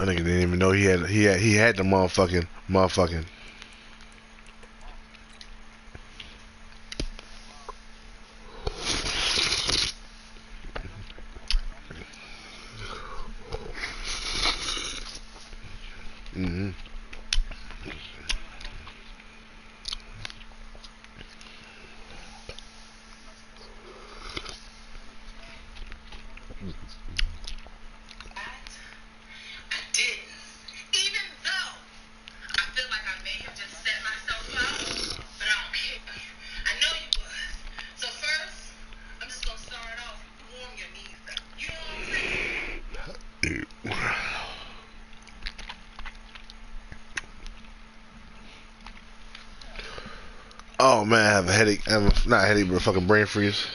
nigga didn't even know he had the motherfucking. Mm-hmm. Oh man, I have a headache. Not a headache, but a fucking brain freeze.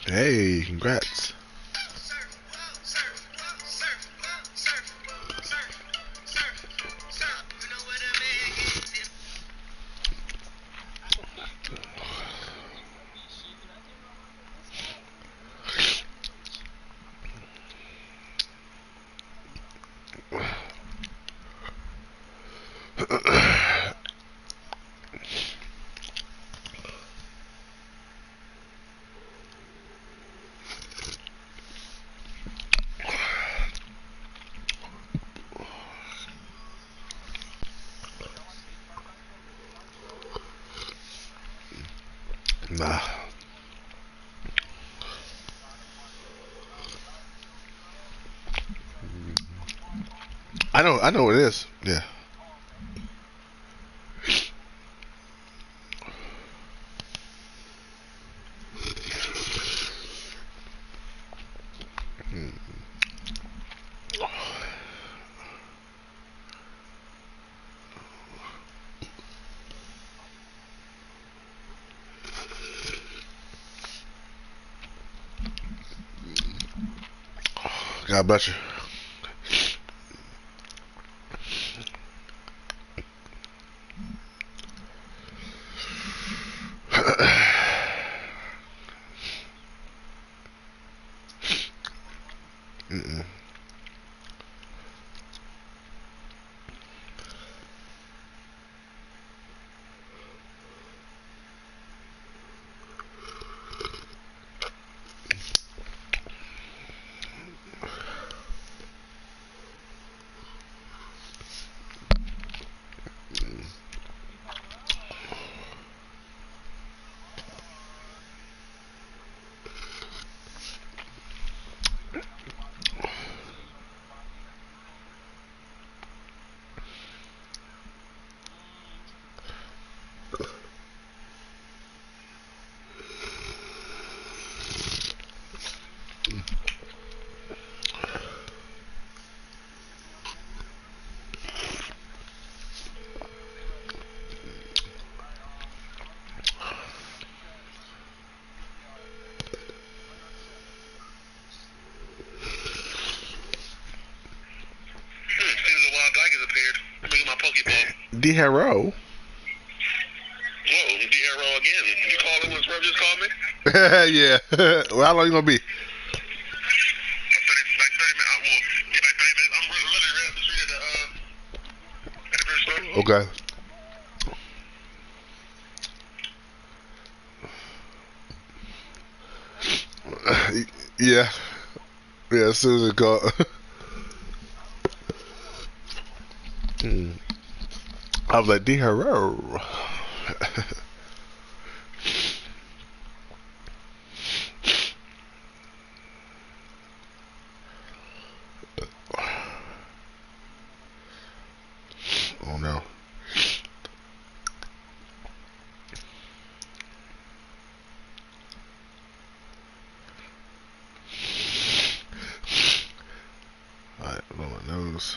Hey, congrats. Nah. I know what it is. Yeah. God bless you. Mm-mm. D Hero. Whoa, D-Hero again. You called him when Swerve just called me? Yeah. Well, how long you gonna be? 30, like 30 minutes. Well, yeah, like 30 minutes. I'm literally right up the street at the grocery store. Okay. Yeah. Yeah, as soon as it called. I was like, D Hero. Bengals.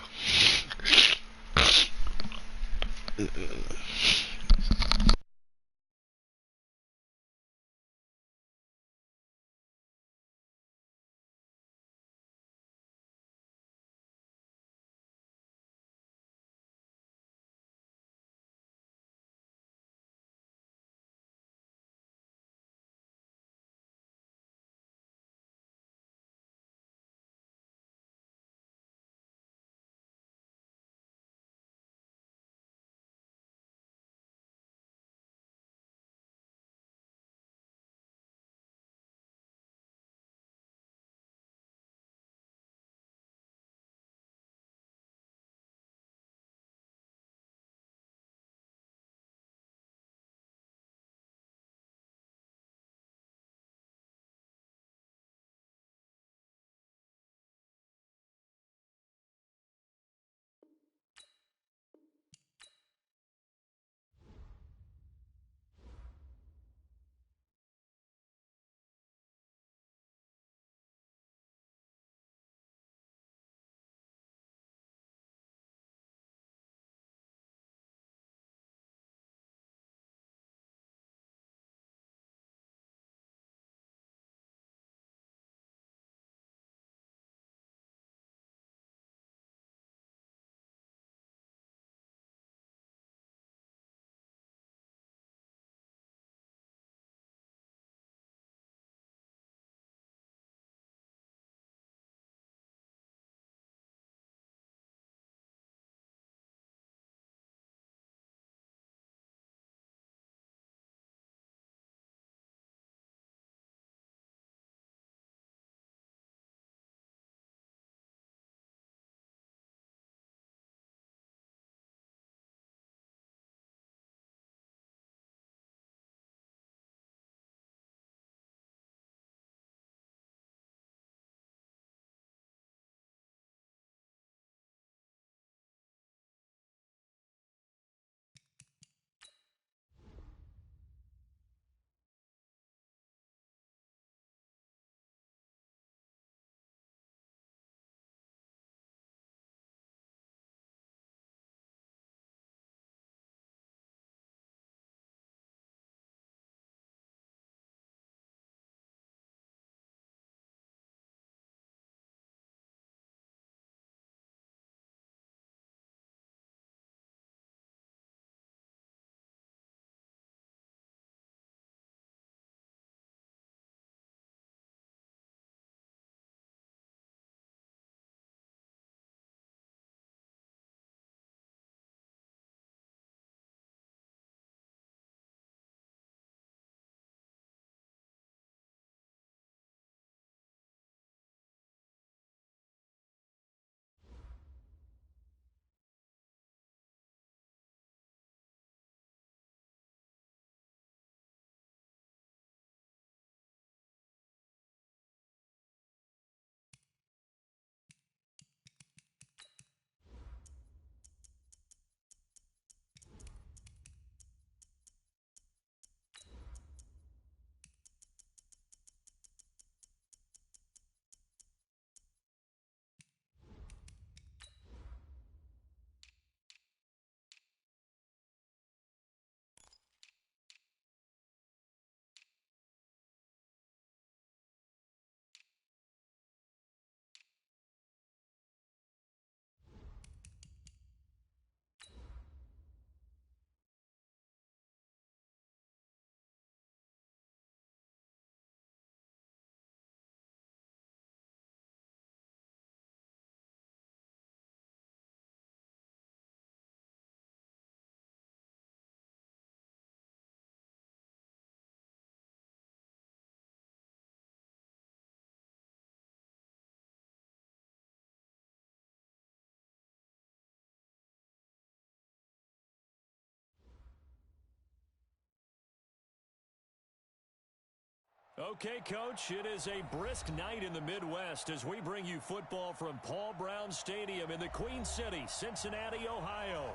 Okay, Coach, it is a brisk night in the Midwest as we bring you football from Paul Brown Stadium in the Queen City, Cincinnati, Ohio.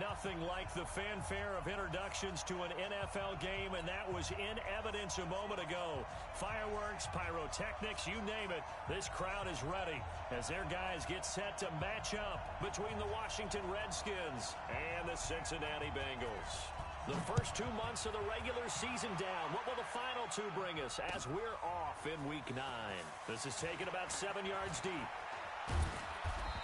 Nothing like the fanfare of introductions to an NFL game, and that was in evidence a moment ago. Fireworks, pyrotechnics, you name it. This crowd is ready as their guys get set to match up between the Washington Redskins and the Cincinnati Bengals. The first 2 months of the regular season down. What will the final two bring us as we're off in Week 9? This is taken about 7 yards deep.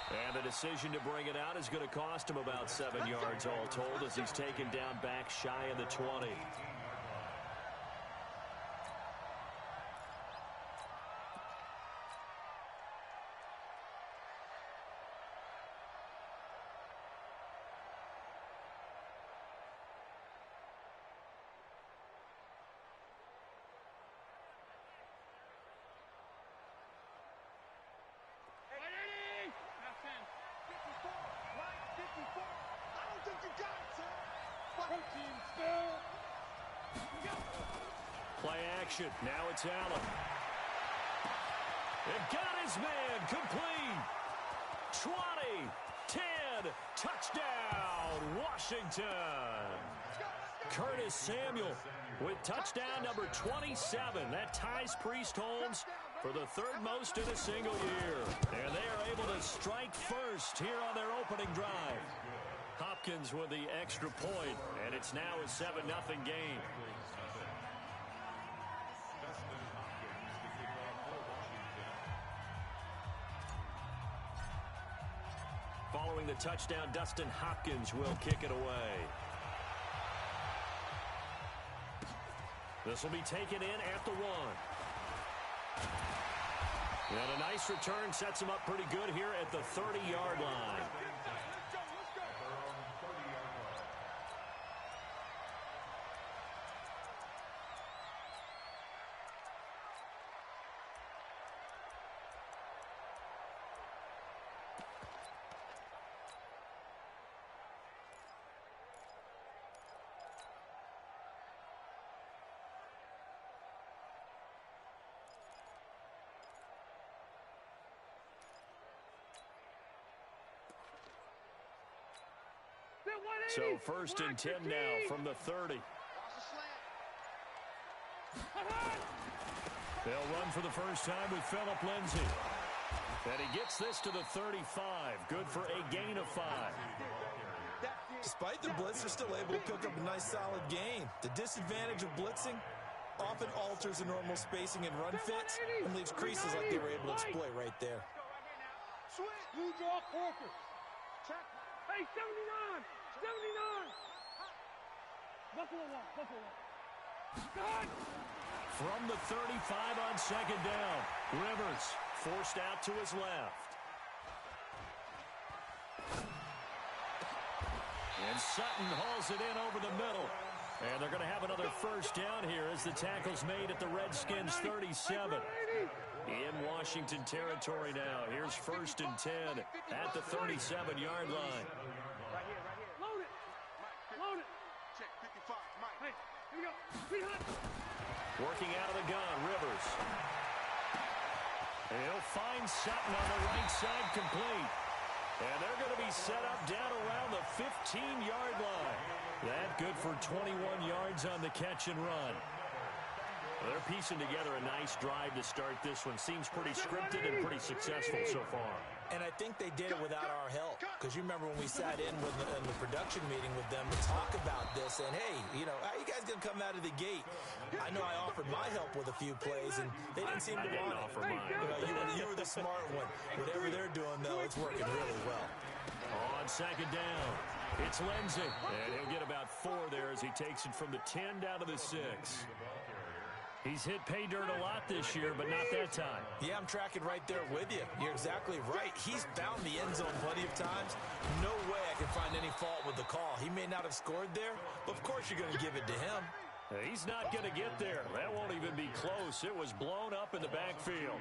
And the decision to bring it out is going to cost him about 7 yards all told as he's taken down back shy of the 20. Play action. Now it's Allen. It got his man complete. 20, 10, touchdown, Washington. Curtis Samuel with touchdown number 27. That ties Priest Holmes for the third most in a single year. And they are able to strike first here on their opening drive. Hopkins with the extra point, and it's now a 7-0 game. Following the touchdown, Dustin Hopkins will kick it away. This will be taken in at the 1. And a nice return sets him up pretty good here at the 30-yard line. So 1st and 10 now from the 30. They'll run for the first time with Phillip Lindsay. And he gets this to the 35. Good for a gain of 5. Despite the blitz, they're still able to cook up a nice solid gain. The disadvantage of blitzing often alters the normal spacing and run fits and leaves creases like they were able to exploit right there. Blue draw, Corker. Check. Hey, 79! 79! Buffalo one, Buffalo one. God! From the 35 on 2nd down. Rivers forced out to his left. And Sutton hauls it in over the middle. And they're going to have another first down here as the tackle's made at the Redskins 37. In Washington territory now. Here's 1st and 10 at the 37-yard line. Right here. Load it. Load it. Check 55, Mike. Hey, here we go. Be hot. Working out of the gun, Rivers. And he'll find Sutton on the right side complete. And they're going to be set up down around the 15-yard line. That good for 21 yards on the catch and run. They're piecing together a nice drive to start this one. Seems pretty scripted and pretty successful so far. And I think they did it without our help. Because you remember when we sat in the production meeting with them to talk about this. And, hey, you know, how are you guys going to come out of the gate? I know I offered my help with a few plays, and they didn't seem to want it. Offer mine. You were the smart one. Whatever they're doing, though, it's working really well. On 2nd down, it's Lindsay. And he'll get about 4 there as he takes it from the 10 down to the 6. He's hit pay dirt a lot this year, but not that time. Yeah, I'm tracking right there with you. You're exactly right. He's found the end zone plenty of times. No way I can find any fault with the call. He may not have scored there, but of course you're going to give it to him. He's not going to get there. That won't even be close. It was blown up in the backfield.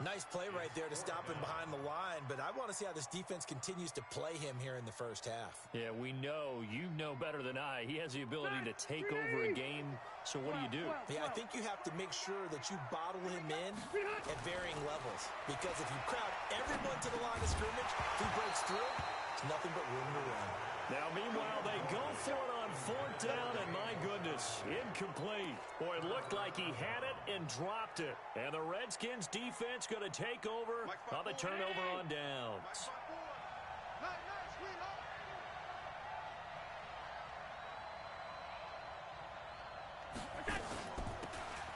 Nice play right there to stop him behind the line, but I want to see how this defense continues to play him here in the first half. Yeah, we know. You know better than I. He has the ability to take over a game, so what do? Yeah, I think you have to make sure that you bottle him in at varying levels, because if you crowd everyone to the line of scrimmage, if he breaks through, it's nothing but room to run. Now, meanwhile, they go for it on fourth down, and my goodness, incomplete. Boy, it looked like he had it and dropped it. And the Redskins defense going to take over on the turnover on downs.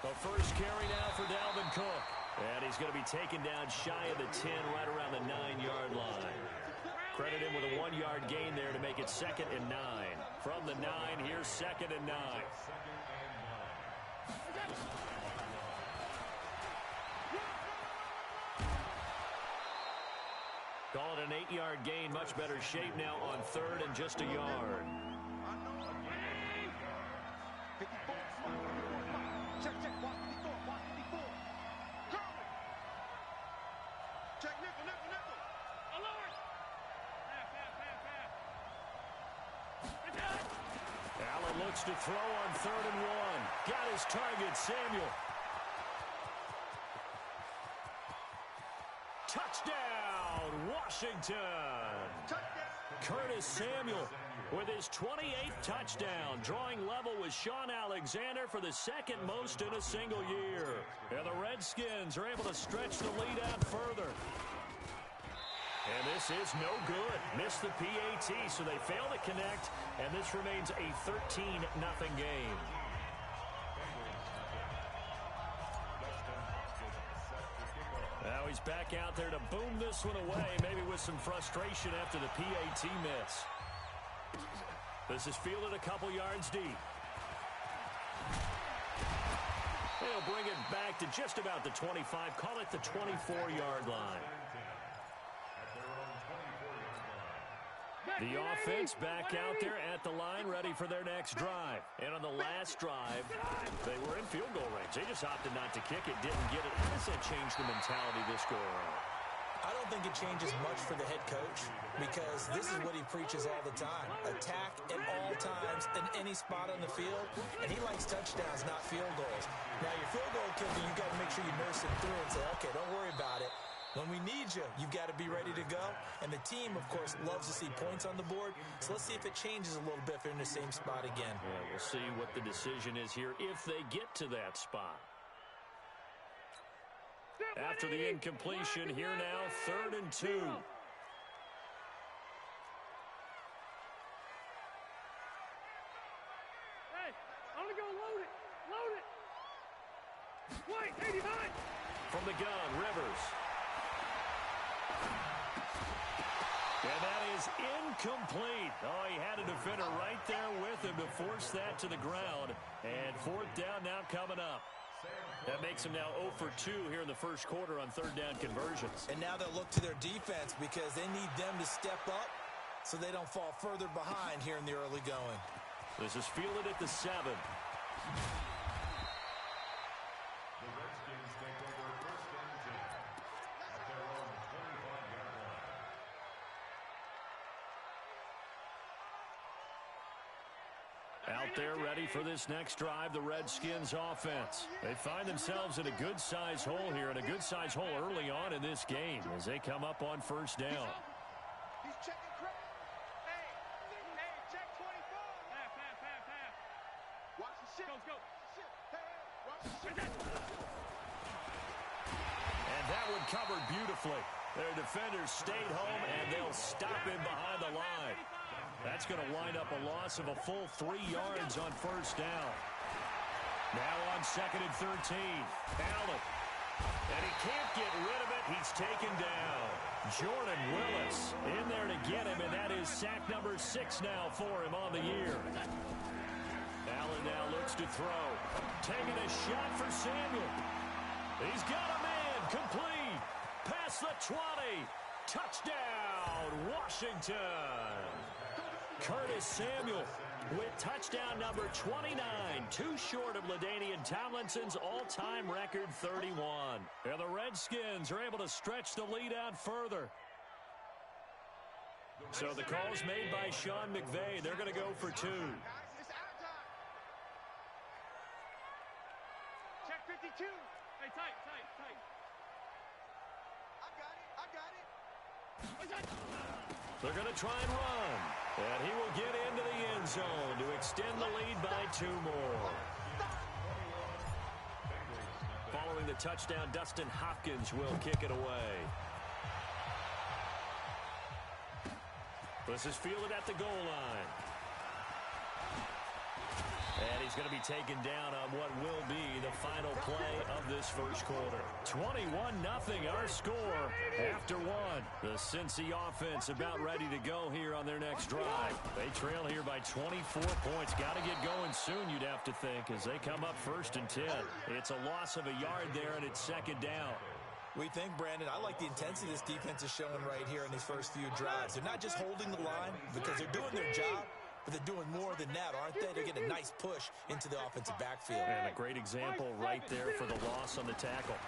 The first carry now for Dalvin Cook. And he's going to be taken down shy of the 10, right around the 9-yard line. Credit him with a 1-yard gain there to make it 2nd and 9. From the 9, here's 2nd and 9. Call it an 8-yard gain. Much better shape now on 3rd and just a yard. Allen looks to throw on 3rd and 1. Got his target, Samuel. Touchdown, Washington. Curtis Samuel with his 28th touchdown, drawing level with Sean Alexander for the 2nd most in a single year. And the Redskins are able to stretch the lead out further. And this is no good. Missed the PAT, so they fail to connect, and this remains a 13-0 game. Now he's back out there to boom this one away, maybe with some frustration after the PAT miss. This is fielded a couple yards deep. He'll bring it back to just about the 25, call it the 24-yard line. The offense back out there at the line, ready for their next drive. And on the last drive, they were in field goal range. They just opted not to kick it, didn't get it. How does that change the mentality this go around? I don't think it changes much for the head coach because this is what he preaches all the time. Attack at all times in any spot on the field, and he likes touchdowns, not field goals. Now, your field goal kicker, you've got to make sure you nurse it through and say, okay, don't worry about it. When we need you, you've got to be ready to go. And the team, of course, loves to see points on the board. So let's see if it changes a little bit if they're in the same spot again. Yeah, we'll see what the decision is here if they get to that spot. After the incompletion, here now, 3rd and 2. Hey, I'm going to go load it. Load it. White, 89. From the gun, Rivers. And that is incomplete. Oh, he had a defender right there with him to force that to the ground. And 4th down now coming up. That makes him now 0 for 2 here in the first quarter on 3rd down conversions. And now they'll look to their defense because they need them to step up so they don't fall further behind here in the early going. This is fielded at the 7. Out there ready for this next drive, the Redskins offense. They find themselves in a good-sized hole here, and a good-sized hole early on in this game as they come up on 1st down. He's checking credit. Hey, check 24. Half. Watch the shit. Go. Hey, watch the shit. And that one covered beautifully. Their defenders stayed home, and they'll stop him behind the line. That's going to wind up a loss of a full 3 yards on 1st down. Now on 2nd and 13. Allen. And he can't get rid of it. He's taken down. Jordan Willis in there to get him, and that is sack number 6 now for him on the year. Allen now looks to throw. Taking a shot for Samuel. He's got a man. Complete. Past the 20. Touchdown, Washington. Curtis Samuel with touchdown number 29, too short of LaDainian Tomlinson's all-time record 31. And the Redskins are able to stretch the lead out further. So the call's made by Sean McVay. They're going to go for 2. Check 52. Hey, tight. I got it. They're going to try and run. And he will get into the end zone to extend the lead by 2 more. Following the touchdown, Dustin Hopkins will kick it away. This is fielded at the goal line. And he's going to be taken down on what will be the final play of this first quarter. 21-0 our score after 1. The Cincy offense about ready to go here on their next drive. They trail here by 24 points. Got to get going soon, you'd have to think, as they come up 1st and 10. It's a loss of a yard there, and it's 2nd down. We think, Brandon, I like the intensity this defense is showing right here in these first few drives. They're not just holding the line because they're doing their job, but they're doing more than that, aren't they? They're getting a nice push into the offensive backfield. And a great example right there for the loss on the tackle.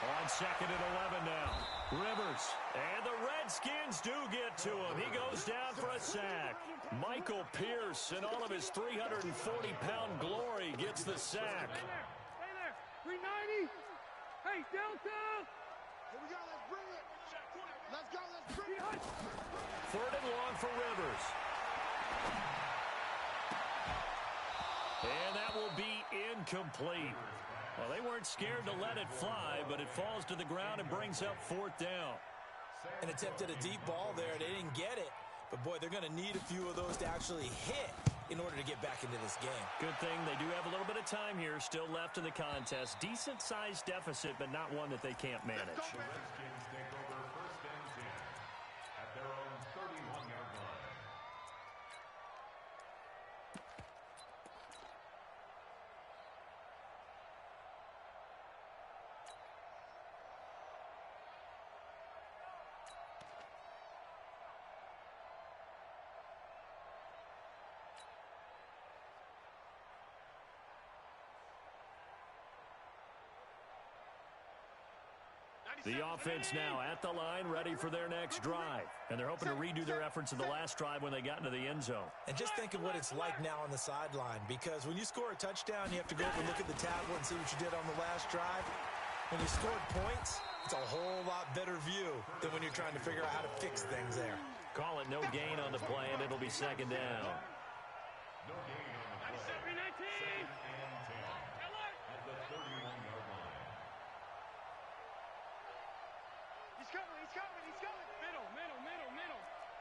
On 2nd and 11 now. Rivers. And the Redskins do get to him. He goes down for a sack. Michael Pierce, in all of his 340-pound glory, gets the sack. Stay there. 390. Hey, Delta. Here we go. Let's bring it. Let's go. Let's bring it. 3rd and long for Rivers. And that will be incomplete. Well, they weren't scared to let it fly, but it falls to the ground and brings up 4th down. An attempt at a deep ball there. They didn't get it. But, boy, they're going to need a few of those to actually hit in order to get back into this game. Good thing they do have a little bit of time here still left in the contest. Decent-sized deficit, but not one that they can't manage. The Redskins take over 1st and 10 at their own 31-yard line. The offense now at the line, ready for their next drive. And they're hoping to redo their efforts in the last drive when they got into the end zone. And just think of what it's like now on the sideline, because when you score a touchdown, you have to go up and look at the tablet and see what you did on the last drive. When you scored points, it's a whole lot better view than when you're trying to figure out how to fix things there. Call it no gain on the play, and it'll be 2nd down. No gain on the play. 2nd and 10 at the 31-yard line. He's coming. He's coming. He's coming. Middle.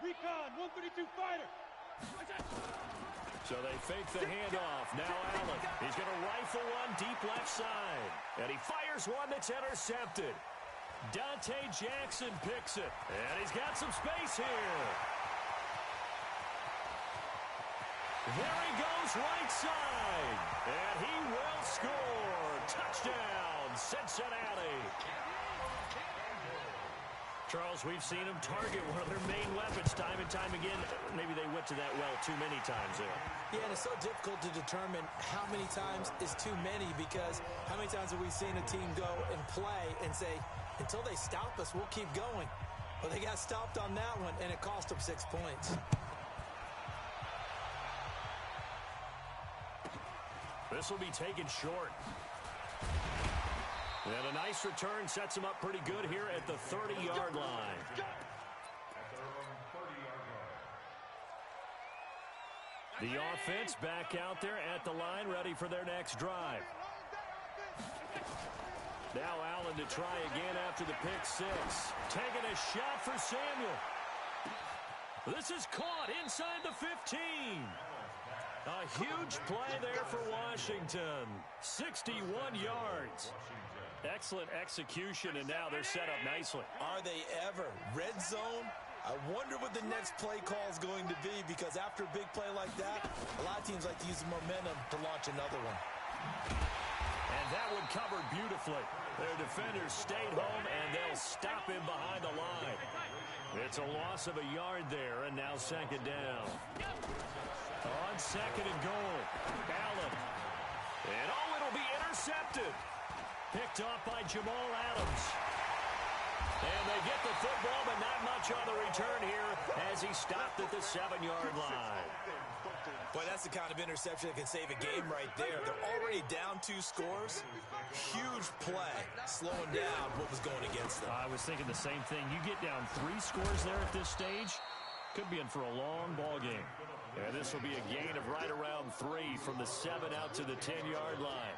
Recon. 132 fighter. So they fake the handoff. Now Allen. He's going to rifle one deep left side. And he fires one that's intercepted. Dante Jackson picks it. And he's got some space here. There he goes right side. And he will score. Touchdown, Cincinnati. Charles, we've seen them target one of their main weapons time and time again. Maybe they went to that well too many times there. Yeah, and it's so difficult to determine how many times is too many, because how many times have we seen a team go and play and say, until they stop us, we'll keep going. Well, they got stopped on that one, and it cost them 6 points. This will be taken short. And a nice return sets him up pretty good here at the 30-yard line. At their own 30-yard line. The offense back out there at the line, ready for their next drive. Now Allen to try again after the pick 6. Taking a shot for Samuel. This is caught inside the 15. A huge play there for Washington. 61 yards. Excellent execution, and now they're set up nicely. Are they ever? Red zone? I wonder what the next play call is going to be, because after a big play like that, a lot of teams like to use the momentum to launch another one. And that one covered beautifully. Their defenders stayed home, and they'll stop him behind the line. It's a loss of a yard there, and now 2nd down. On 2nd and goal, Allen. And it'll be intercepted. Picked off by Jamal Adams. And they get the football, but not much yardage on the return here as he stopped at the 7-yard line. Boy, that's the kind of interception that can save a game right there. They're already down 2 scores. Huge play, slowing down what was going against them. I was thinking the same thing. You get down 3 scores there at this stage, could be in for a long ball game. And this will be a gain of right around 3 from the 7 out to the 10-yard line.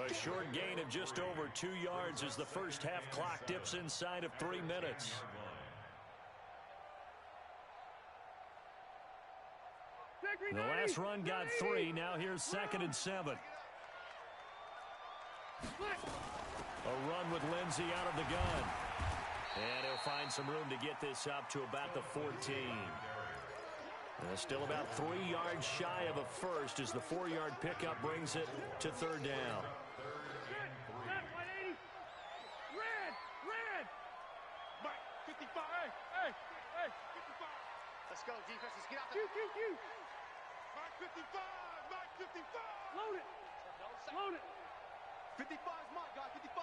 A short gain of just over 2 yards as the first half clock dips inside of 3 minutes. The last run got 3. Now here's 2nd and 7. A run with Lindsey out of the gun. And he'll find some room to get this up to about the 14. Still about 3 yards shy of a first as the 4-yard pickup brings it to 3rd down. Red! Mike, 55. Hey, 55. Let's go, defense. Let's get out there. Q. Mike 55. Mike 55. Load it. 55 is Mike, guys. 55.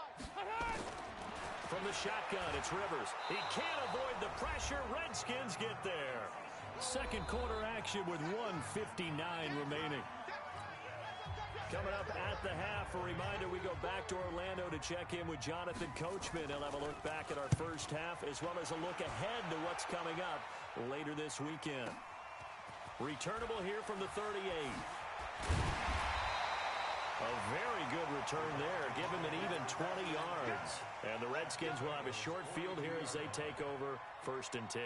From the shotgun, it's Rivers. He can't avoid the pressure. Redskins get there. Second quarter action with 1:59 remaining. Coming up at the half, a reminder, we go back to Orlando to check in with Jonathan Coachman. He'll have a look back at our first half as well as a look ahead to what's coming up later this weekend. Returnable here from the 38. A very good return there. Give him an even 20 yards. And the Redskins will have a short field here as they take over 1st and 10.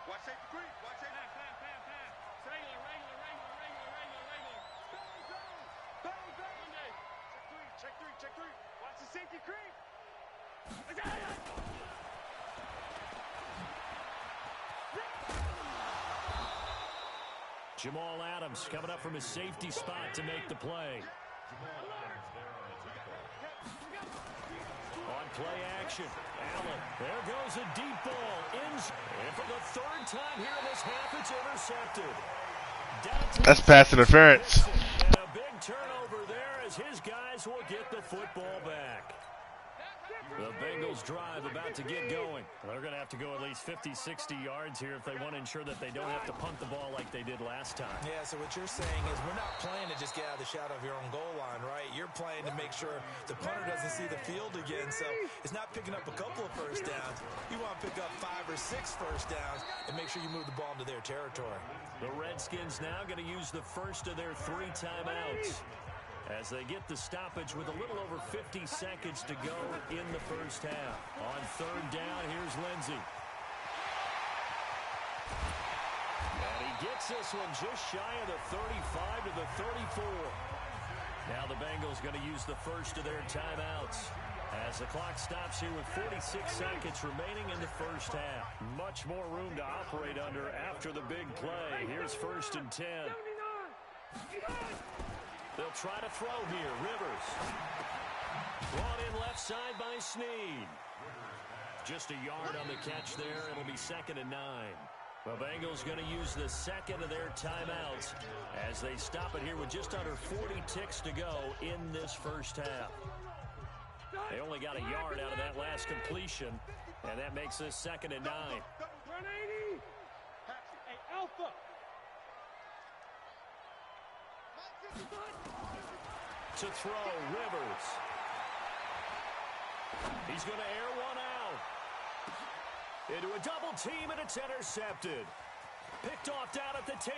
Watch safety creep. Watch safety. Pass. Regular. Bang. Check three. Watch the safety creep. Jamal Adams coming up from his safety spot to make the play. On play action, Allen. There goes a deep ball. And for the 3rd time here in this half, it's intercepted. That's pass interference. And a big turnover there as his guys will get the football back. The Bengals drive about to get going. They're going to have to go at least 50, 60 yards here if they want to ensure that they don't have to punt the ball like they did last time. Yeah, so what you're saying is we're not playing to just get out of the shadow of your own goal line, right? You're playing to make sure the punter doesn't see the field again. So it's not picking up a couple of first downs. You want to pick up 5 or 6 first downs and make sure you move the ball into their territory. The Redskins now going to use the first of their 3 timeouts as they get the stoppage with a little over 50 seconds to go in the first half. On 3rd down, here's Lindsey. And he gets this one just shy of the 35 to the 34. Now the Bengals going to use the first of their timeouts as the clock stops here with 46 seconds remaining in the first half. Much more room to operate under after the big play. Here's 1st and 10. They'll try to throw here. Rivers. Brought in left side by Snead. Just a yard on the catch there. It'll be 2nd and 9. The Bengals going to use the second of their timeouts as they stop it here with just under 40 ticks to go in this first half. They only got a yard out of that last completion, and that makes this 2nd and 9. 180. Hey, Alpha. To throw, Rivers. He's going to air one out. Into a double team, and it's intercepted. Picked off down at the 10.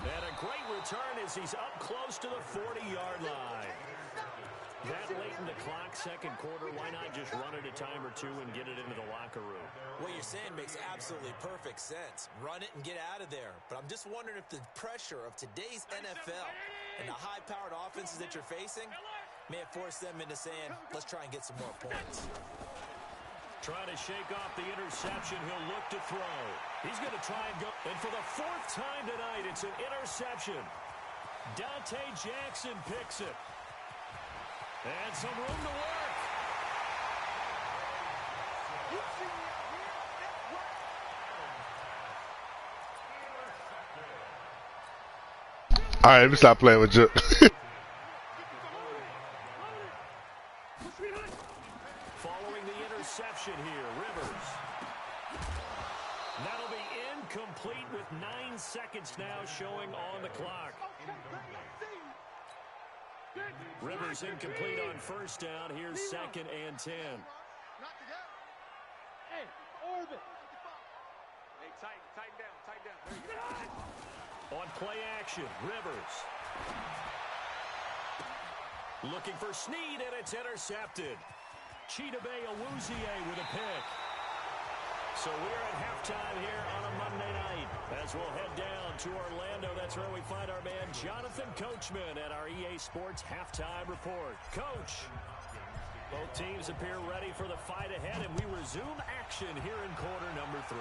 And a great return as he's up close to the 40-yard line. That late in the clock, second quarter, why not just run it a time or two and get it into the locker room? What you're saying makes absolutely perfect sense. Run it and get out of there. But I'm just wondering if the pressure of today's NFL and the high-powered offenses that you're facing may have forced them into saying, let's try and get some more points. Trying to shake off the interception, he'll look to throw. He's going to try and go. And for the 4th time tonight, it's an interception. Dante Jackson picks it. And some room to work. All right, let me stop playing with Jook. Following the interception here, Rivers. That'll be incomplete with 9 seconds now showing on the clock. Rivers incomplete on first down. Here's 2nd and 10. Hey, orbit. Hey, tighten down. There you go. On play action, Rivers. Looking for Snead, and it's intercepted. Chidobe Awuzie with a pick. So we're at halftime here on a Monday night as we'll head down to Orlando. That's where we find our man Jonathan Coachman at our EA Sports Halftime Report. Coach, both teams appear ready for the fight ahead, and we resume action here in quarter number 3.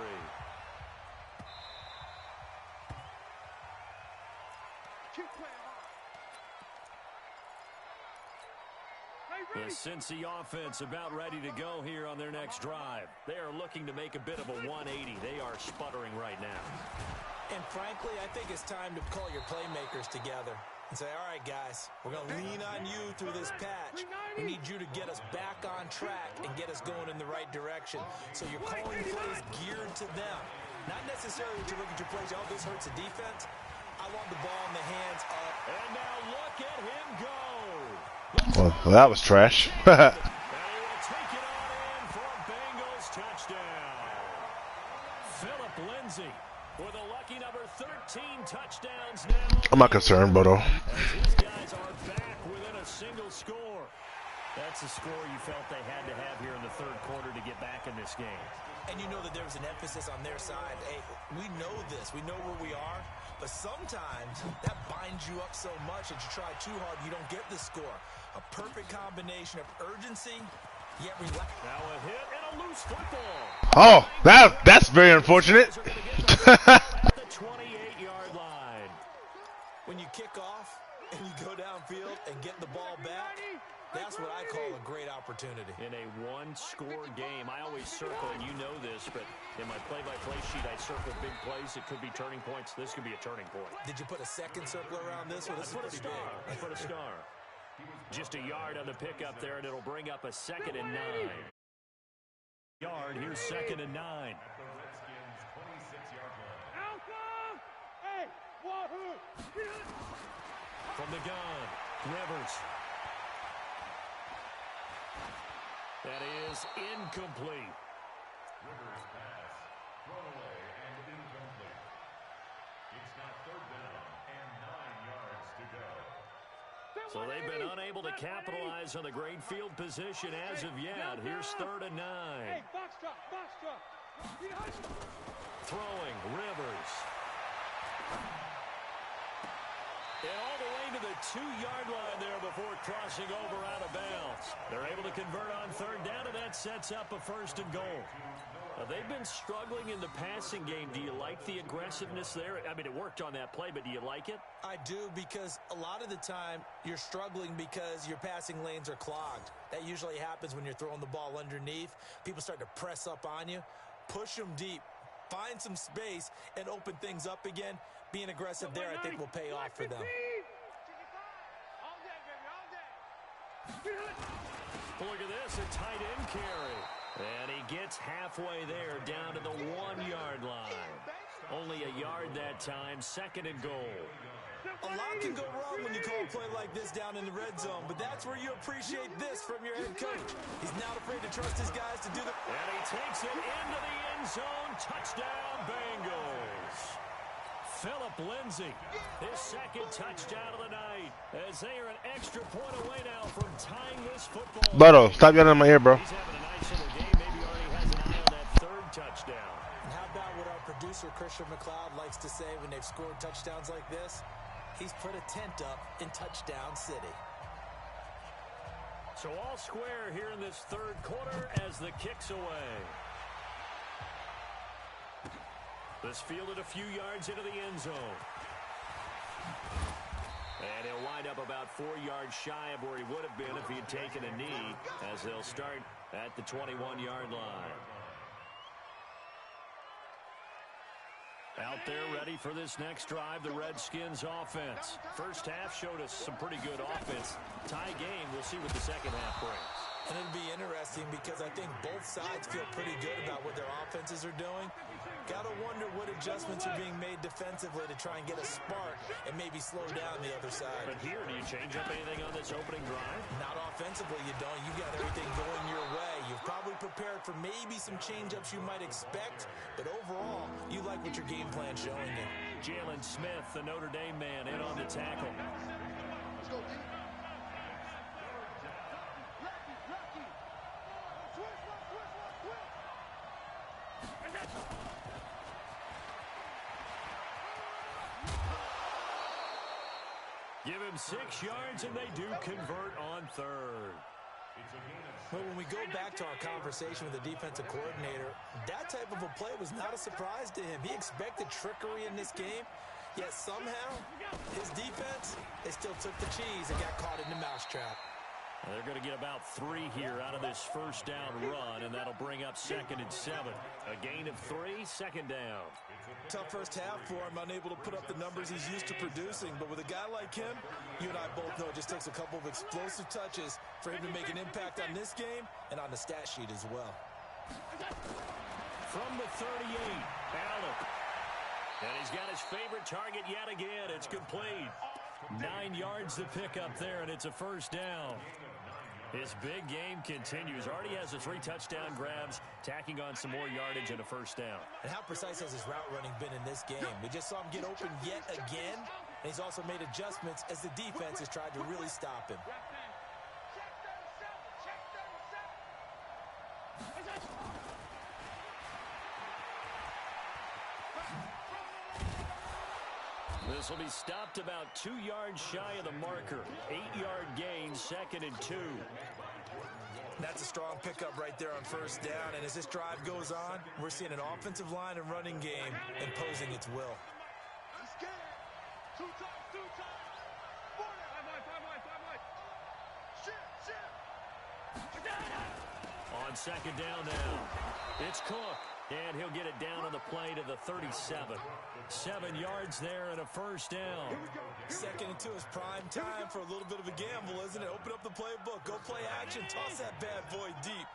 The Cincy offense about ready to go here on their next drive. They are looking to make a bit of a 180. They are sputtering right now. And frankly, I think it's time to call your playmakers together and say, all right, guys, we're going to lean on you through this patch. We need you to get us back on track and get us going in the right direction. So you're calling plays geared to them. Not necessarily to look at your plays, oh, this hurts the defense. I want the ball in the hands of... And now look at him go. Well, that was trash. And he will take it on in for a Bengals touchdown. Philip Lindsay with a lucky number 13 touchdowns now. I'm not concerned, but As his guys are back within a single score. That's a score you felt they had to have here in the third quarter to get back in this game. And you know that there's an emphasis on their side. Hey, we know this. We know where we are. But sometimes that binds you up so much that you try too hard, you don't get the score. A perfect combination of urgency, yet relax. Now a hit and a loose football. oh, that's very unfortunate. At the 28-yard line. When you kick off and you go downfield and get the ball back, that's what I call a great opportunity. In a one-score game, I always circle, and you know this, but in my play-by-play sheet, I circle big plays. It could be turning points. This could be a turning point. Did you put a second circle around this one? This is I put a pretty star. big. I put a star. Just a yard on the pickup there, and it'll bring up a 2nd and 9. Yard, here's 2nd and 9. Alpha! Hey, Wahoo! From the gun, Rivers. That is incomplete. Rivers pass, thrown away and incomplete. It's now 3rd down and 9 yards to go. So they've been unable to capitalize on the great field position as of yet. Here's 3rd and 9. Hey, box drop, box drop. Throwing, Rivers. And all the way to the 2-yard line there before crossing over out of bounds. They're able to convert on 3rd down, and that sets up a 1st and goal. They've been struggling in the passing game. Do you like the aggressiveness there? I mean, it worked on that play, but do you like it? I do, because a lot of the time you're struggling because your passing lanes are clogged. That usually happens when you're throwing the ball underneath. People start to press up on you. Push them deep. Find some space and open things up again. Being aggressive there, I think, will pay off for them. Look at this, a tight end carry. And he gets halfway there down to the 1-yard line. Only a yard that time, 2nd and goal. A lot can go wrong when you call a play like this down in the red zone, but that's where you appreciate this from your head coach. He's not afraid to trust his guys to do the... And he takes it into the end zone. Touchdown, Bengals. Philip Lindsay, his 2nd touchdown of the night, as they are an extra point away now from tying this football. Butto, stop yelling in my ear, bro. He's having a nice little game. Maybe already has an eye on that 3rd touchdown. And how about what our producer, Christian McLeod, likes to say when they've scored touchdowns like this? He's put a tent up in Touchdown City. So all square here in this 3rd quarter as the kick's away. This fielded a few yards into the end zone. And he'll wind up about 4 yards shy of where he would have been if he had taken a knee, as they'll start at the 21-yard line. Out there ready for this next drive, the Redskins offense. First half showed us some pretty good offense. Tie game, we'll see what the second half brings. And it'll be interesting because I think both sides feel pretty good about what their offenses are doing. Got to wonder what adjustments are being made defensively to try and get a spark and maybe slow down the other side. But here, do you change up anything on this opening drive? Not offensively, you don't. You've got everything going your way. You've probably prepared for maybe some change-ups you might expect, but overall, you like what your game plan's showing you. Jalen Smith, the Notre Dame man, in on the tackle. Let's go, D. Lucky. Twist. Give him 6 yards, and they do convert on third. Well, when we go back to our conversation with the defensive coordinator, that type of a play was not a surprise to him. He expected trickery in this game, yet somehow his defense, they still took the cheese and got caught in the mousetrap. Well, they're going to get about 3 here out of this first down run, and that'll bring up 2nd and 7. A gain of 3, 2nd down. Tough first half for him, unable to put up the numbers he's used to producing. But with a guy like him, you and I both know it just takes a couple of explosive touches for him to make an impact on this game and on the stat sheet as well. From the 38, Allen. And he's got his favorite target yet again. It's complete. 9 yards to pick up there, and it's a first down. His big game continues. Already has the 3 touchdown grabs, tacking on some more yardage and a first down. And how precise has his route running been in this game? We just saw him get open yet again, and he's also made adjustments as the defense has tried to really stop him. This will be stopped about 2 yards shy of the marker. 8-yard gain, 2nd and 2. That's a strong pickup right there on first down. And as this drive goes on, we're seeing an offensive line and running game imposing its will. He's scared. 2 times. 5 wide. Shit. On 2nd down now, it's Cook. And he'll get it down on the play to the 37. 7 yards there and a first down. 2nd and 2 is prime time for a little bit of a gamble, isn't it? Open up the playbook, go play action, toss that bad boy deep.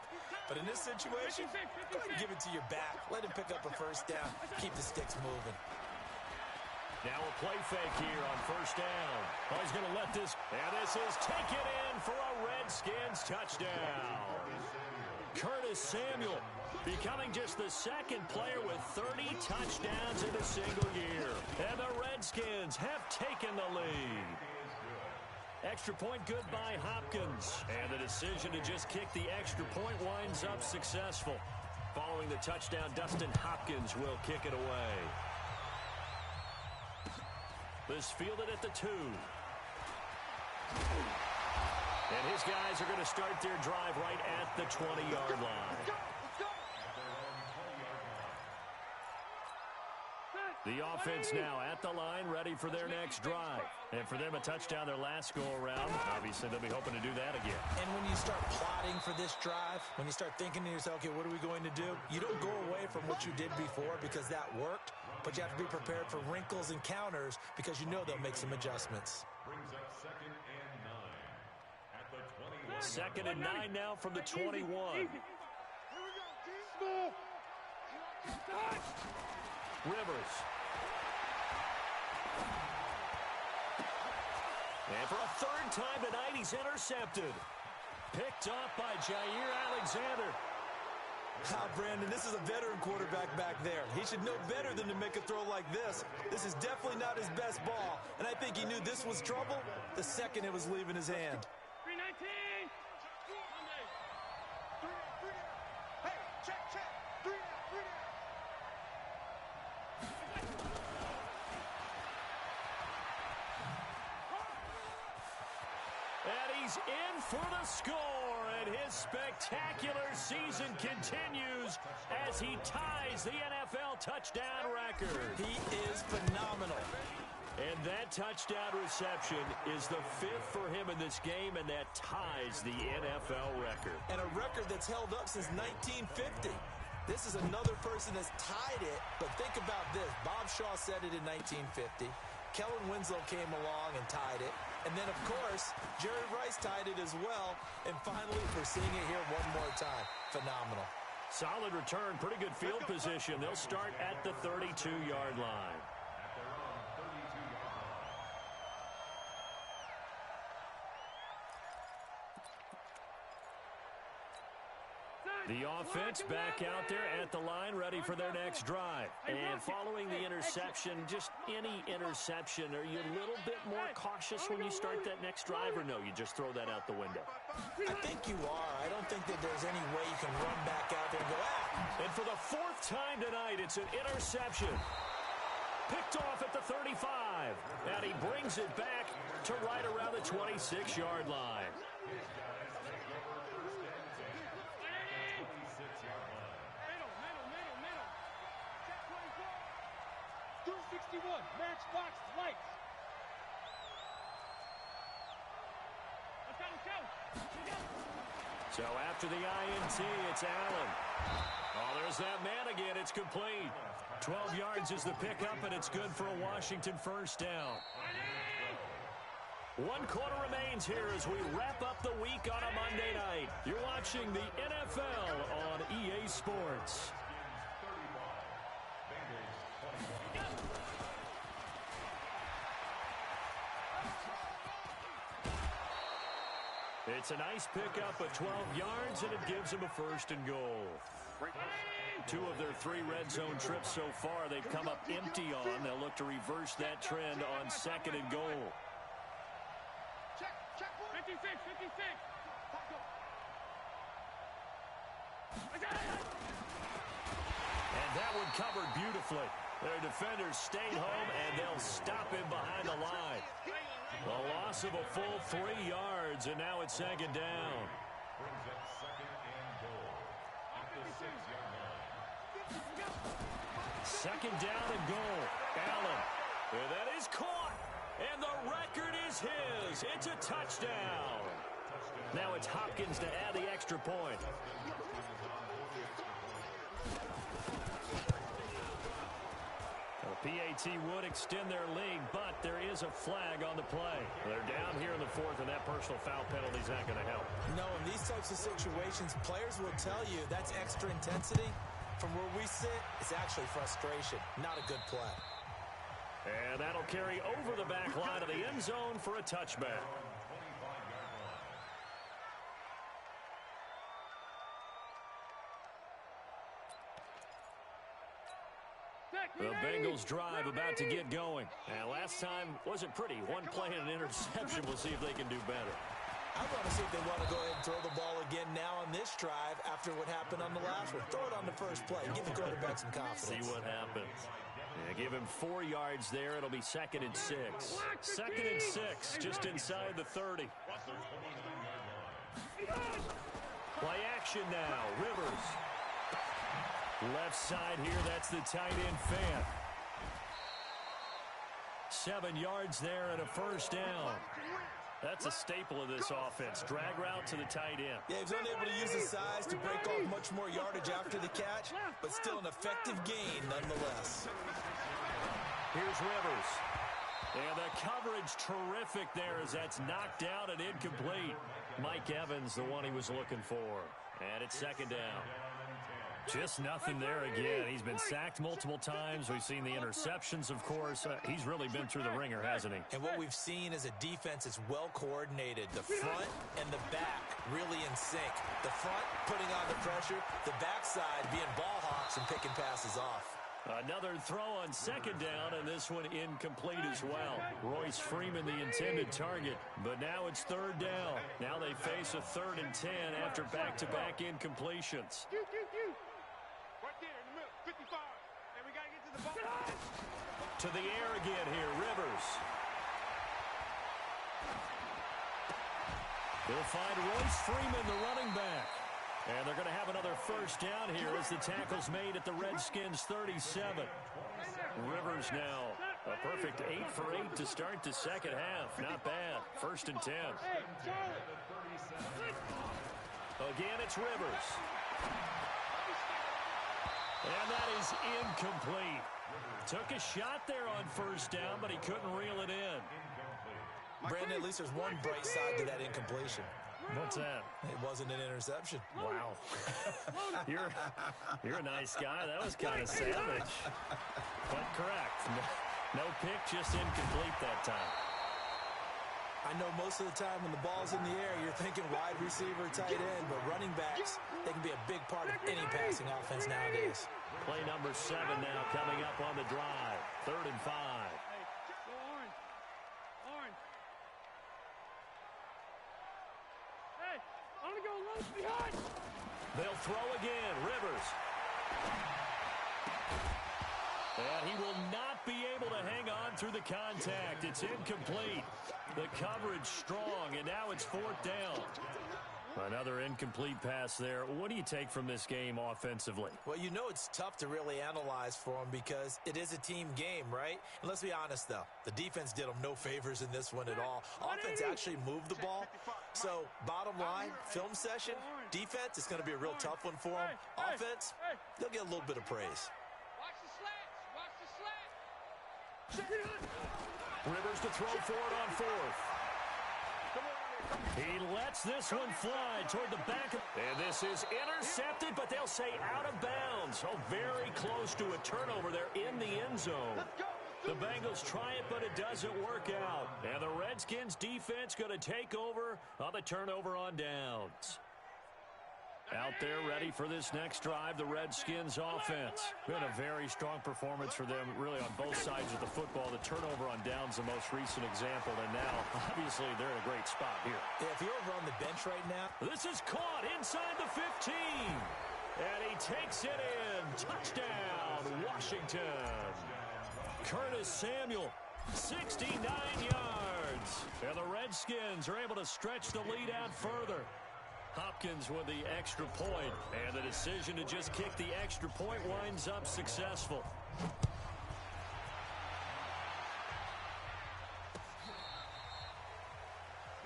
But in this situation, go ahead and give it to your back. Let him pick up a first down. Keep the sticks moving. Now a play fake here on first down. Oh, he's going to let this. And this is taken in for a Redskins touchdown. Curtis Samuel becoming just the 2nd player with 30 touchdowns in a single year. And the Redskins have taken the lead. Extra point good by Hopkins. And the decision to just kick the extra point winds up successful. Following the touchdown, Dustin Hopkins will kick it away. This fielded at the 2. And his guys are going to start their drive right at the 20-yard line. The offense now at the line, ready for their next drive. And for them, a touchdown their last go-around. Obviously, they'll be hoping to do that again. And when you start plotting for this drive, when you start thinking to yourself, okay, what are we going to do? You don't go away from what you did before because that worked, but you have to be prepared for wrinkles and counters because you know they'll make some adjustments. Brings up 2nd and 9 at the 21. 2nd and 9 now from the 21. Rivers. And for a 3rd time tonight, he's intercepted. Picked off by Jair Alexander. Brandon, this is a veteran quarterback back there. He should know better than to make a throw like this. This is definitely not his best ball, and I think he knew this was trouble the second it was leaving his hand. 319. Hey, check. 3 down. And he's in for the score, and his spectacular season continues as he ties the NFL touchdown record. He is phenomenal. And that touchdown reception is the 5th for him in this game, and that ties the NFL record. And a record that's held up since 1950. This is another person that's tied it, but think about this. Bob Shaw said it in 1950. Kellen Winslow came along and tied it. And then, of course, Jerry Rice tied it as well. And finally, we're seeing it here one more time. Phenomenal. Solid return, pretty good field position. They'll start at the 32-yard line. At their own 32-yard line. The offense back out there at the line, ready for their next drive. And following the interception, just any interception, are you a little bit more cautious when you start that next drive, or no, you just throw that out the window? I think you are. I don't think that there's any way you can run back out there and go, And for the fourth time tonight, it's an interception. Picked off at the 35. And he brings it back to right around the 26-yard line. Middle. Check 24. 261. Matchbox lights. Let's go. So after the INT, it's Allen. Oh, there's that man again. It's complete. 12 yards is the pickup, and it's good for a Washington first down. 1 quarter remains here as we wrap up the week on a Monday night. You're watching the NFL on EA Sports. It's a nice pickup of 12 yards, and it gives them a first and goal. 2 of their 3 red zone trips so far, they've come up empty on. They'll look to reverse that trend on second and goal. Check 56. And that one covered beautifully. Their defenders stayed home, and they'll stop him behind the line. A loss of a full 3 yards, and now it's second down. Brings up second and goal at the 6-yard line. Second down and goal. Allen. And that is caught. And the record is his. It's a touchdown. Now it's Hopkins to add the extra point. The PAT would extend their lead, but there is a flag on the play. They're down here in the 4th, and that personal foul penalty is not going to help. No, in these types of situations, players will tell you that's extra intensity. From where we sit, it's actually frustration. Not a good play. And that'll carry over the back line of the end zone for a touchback. The Bengals drive about to get going. And last time wasn't pretty. 1 play and an interception. We'll see if they can do better. I want to see if they want to go ahead and throw the ball again now on this drive after what happened on the last one. Throw it on the first play. Give the quarterback some confidence. See what happens. Yeah, give him 4 yards there. It'll be 2nd and 6. 2nd and 6, just inside the 30. Play action now. Rivers. Left side here, that's the tight end fan. 7 yards there and a first down. That's a staple of this offense. Drag route to the tight end. Yeah, he's unable to use his size to break off much more yardage after the catch, but still an effective gain nonetheless. Here's Rivers. And the coverage terrific there as that's knocked down and incomplete. Mike Evans, the one he was looking for. And it's 2nd down. Just nothing there again. He's been sacked multiple times. We've seen the interceptions, of course. He's really been through the ringer, hasn't he? And what we've seen is a defense that's well coordinated. The front and the back really in sync. The front putting on the pressure. The backside being ball hawks and picking passes off. Another throw on 2nd down, and this one incomplete as well. Royce Freeman, the intended target, but now it's 3rd down. Now they face a 3rd and 10 after back-to-back incompletions. Right there in the middle, 55. And we got to get to the ball. To the air again here, Rivers. They'll find Royce Freeman, the running back. And they're going to have another first down here as the tackle's made at the Redskins 37. Rivers now a perfect 8 for 8 to start the second half. Not bad. 1st and 10. Again, it's Rivers. And that is incomplete. Took a shot there on first down, but he couldn't reel it in. Brandon, at least there's one bright side to that incompletion. What's that? It wasn't an interception. Wow. You're a nice guy. That was kind of savage. But correct. No pick, just incomplete that time. I know most of the time when the ball's in the air, you're thinking wide receiver, tight end, but running backs, they can be a big part of any passing offense nowadays. Play number 7 now coming up on the drive. 3rd and 5. Hey, go orange. Orange. Hey, I'm going to go low behind. They'll throw again. Rivers. And he will not be able to hang on through the contact. It's incomplete. The coverage strong, and now it's 4th down. Another incomplete pass there. What do you take from this game offensively? Well, you know it's tough to really analyze for them because it is a team game, right? And let's be honest, though. The defense did them no favors in this one at all. Offense actually moved the ball. So, bottom line, film session, defense is going to be a real tough one for them. Offense, they'll get a little bit of praise. Watch the slats. Watch the slats. Rivers to throw for it on 4th. He lets this one fly toward the back. And this is intercepted, but they'll say out of bounds. Oh, very close to a turnover there in the end zone. The Bengals try it, but it doesn't work out. And the Redskins defense going to take over on the turnover on downs. Out there ready for this next drive, the Redskins offense. Been a very strong performance for them, really, on both sides of the football. The turnover on downs, the most recent example, and now, obviously, they're in a great spot here. Yeah, if you're over on the bench right now. This is caught inside the 15. And he takes it in. Touchdown, Washington. Curtis Samuel, 69 yards. And the Redskins are able to stretch the lead out further. Hopkins with the extra point, and the decision to just kick the extra point winds up successful. The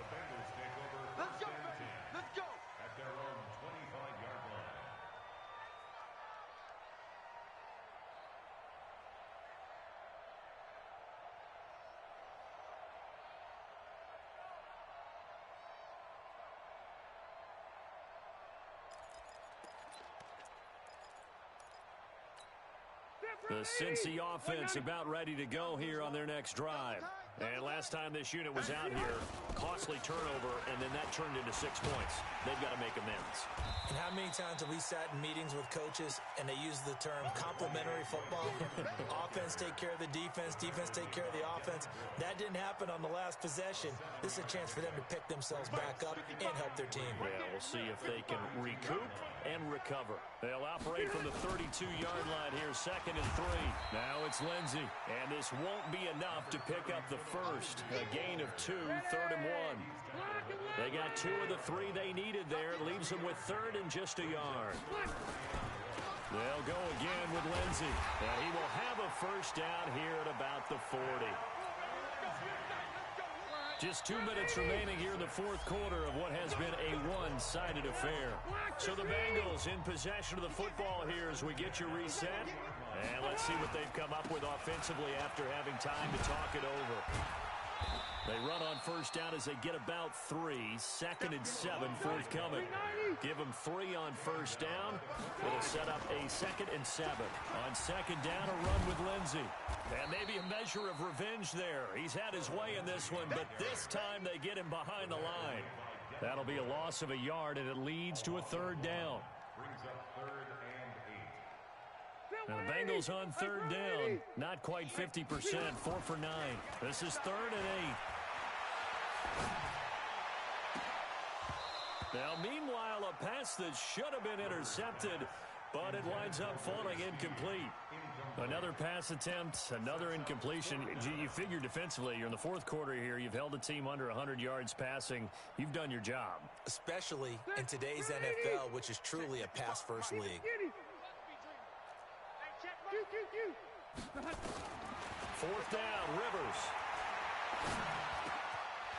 Bengals take over first and 10. Let's go. At their own 25-yard line. The Cincy offense about ready to go here on their next drive. And last time this unit was out here, costly turnover, and then that turned into 6 points. They've got to make amends. And how many times have we sat in meetings with coaches and they use the term complementary football? Offense take care of the defense, defense take care of the offense. That didn't happen on the last possession. This is a chance for them to pick themselves back up and help their team. Yeah, we'll see if they can recoup and recover. They'll operate from the 32-yard line here, 2nd and 3. Now it's Lindsey, and this won't be enough to pick up the first. A gain of 2, 3rd and 1. They got 2 of the 3 they needed there. It leaves them with 3rd and just a yard. They'll go again with Lindsey, and he will have a first down here at about the 40. Just 2 minutes remaining here in the 4th quarter of what has been a one-sided affair. So the Bengals in possession of the football here as we get you reset. And let's see what they've come up with offensively after having time to talk it over. They run on first down as they get about 3. 2nd and 7 forthcoming. Give them 3 on first down. It'll set up a 2nd and 7. On 2nd down, a run with Lindsey. And maybe a measure of revenge there. He's had his way in this one, but this time they get him behind the line. That'll be a loss of a yard, and it leads to a 3rd down. Brings up 3rd and 8. Now the Bengals on 3rd down. Not quite 50%. 4 for 9. This is 3rd and 8. Now, meanwhile, a pass that should have been intercepted, but it winds up falling incomplete. Another pass attempt, another incompletion. You figure defensively, you're in the 4th quarter here. You've held a team under 100 yards passing. You've done your job. Especially in today's NFL, which is truly a pass-first league. 4th down, Rivers.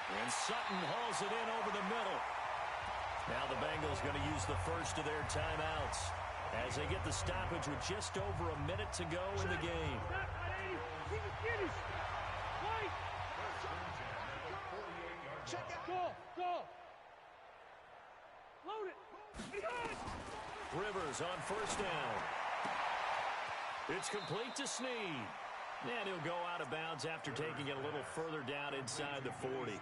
And Sutton hauls it in over the middle. Now the Bengals going to use the first of their timeouts. as they get the stoppage with just over a minute to go in the game. Rivers on first down. It's complete to Snead. And he'll go out of bounds after taking it a little further down inside the 40.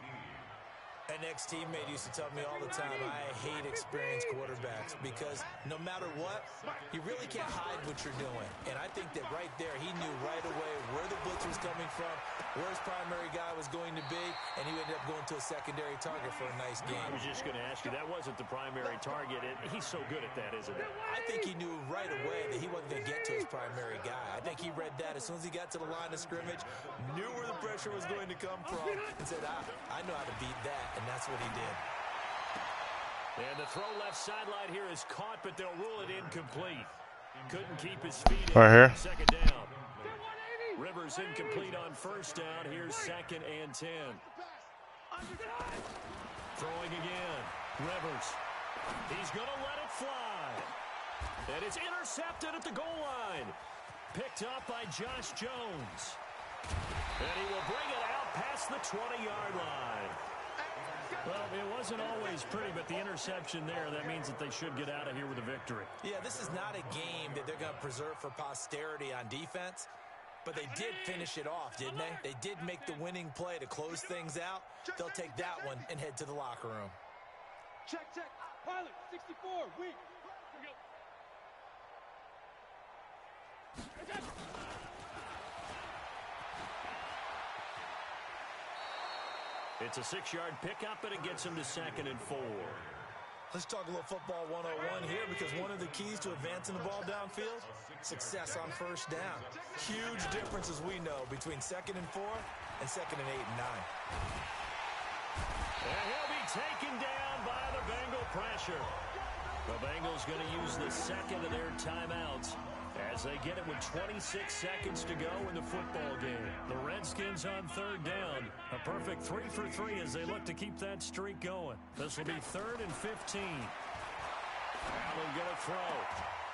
An ex-teammate used to tell me all the time, I hate experienced quarterbacks because no matter what, you really can't hide what you're doing. And I think that right there, he knew right away where the blitz was coming from, where his primary guy was going to be, and he ended up going to a secondary target for a nice game. I was just going to ask you, that wasn't the primary target. He's so good at that, isn't he? I think he knew right away that he wasn't going to get to his primary guy. I think he read that as soon as he got to the line of scrimmage, knew where the pressure was going to come from, and said, I know how to beat that. And that's what he did. And the throw left sideline here is caught, but they'll rule it incomplete. Couldn't keep his feet in. Right here. Second down. Rivers incomplete on first down. Here's 2nd and 10. Throwing again. Rivers. He's going to let it fly. And it's intercepted at the goal line. Picked up by Josh Jones. And he will bring it out past the 20-yard line. Well, it wasn't always pretty, but the interception there, that means that they should get out of here with a victory. Yeah, this is not a game that they're going to preserve for posterity on defense, but they did finish it off, didn't they? They did make the winning play to close things out. They'll take that one and head to the locker room. Check. Pilot, 64, weak. Here we go. It's a 6-yard pickup, and it gets him to 2nd and 4. Let's talk a little football 101 here, because one of the keys to advancing the ball downfield, success on first down. Huge difference, as we know, between 2nd and 4 and 2nd and 8 and 9. And he'll be taken down by the Bengal pressure. The Bengals going to use the second of their timeouts as they get it with 26 seconds to go in the football game. The Redskins on 3rd down. A perfect 3 for 3 as they look to keep that streak going. This will be 3rd and 15. Allen going to throw.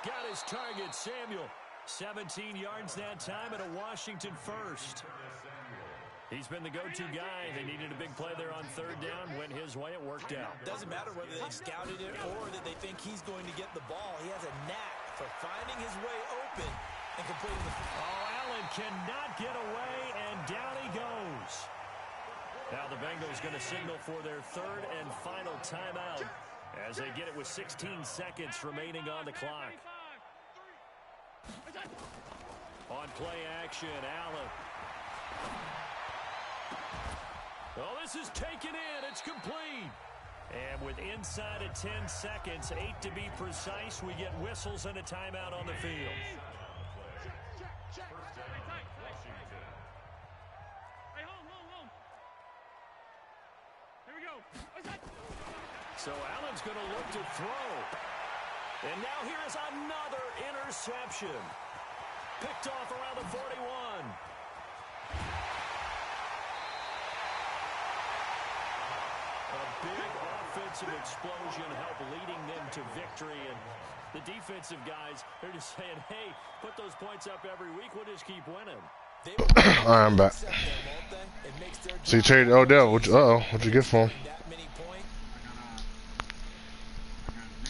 Got his target, Samuel. 17 yards that time, and a Washington first. He's been the go-to guy. They needed a big play there on 3rd down. Went his way. It worked out. Doesn't matter whether they scouted it or that they think he's going to get the ball. He has a knack for finding his way open and completing the... Oh, Allen cannot get away, and down he goes. Now the Bengals going to signal for their 3rd and final timeout as they get it with 16 seconds remaining on the clock. On play action, Allen. Oh, this is taken in. It's complete. And with inside of 10 seconds, 8 to be precise, we get whistles and a timeout on the field. Check. Hey, home. Here we go. So Allen's going to look to throw. And now here is another interception. Picked off around the 41. A big offensive explosion helped leading them to victory. And the defensive guys, they're just saying, hey, put those points up every week. We'll just keep winning. I'm back. So you traded Odell. What'd you get for him? That many points.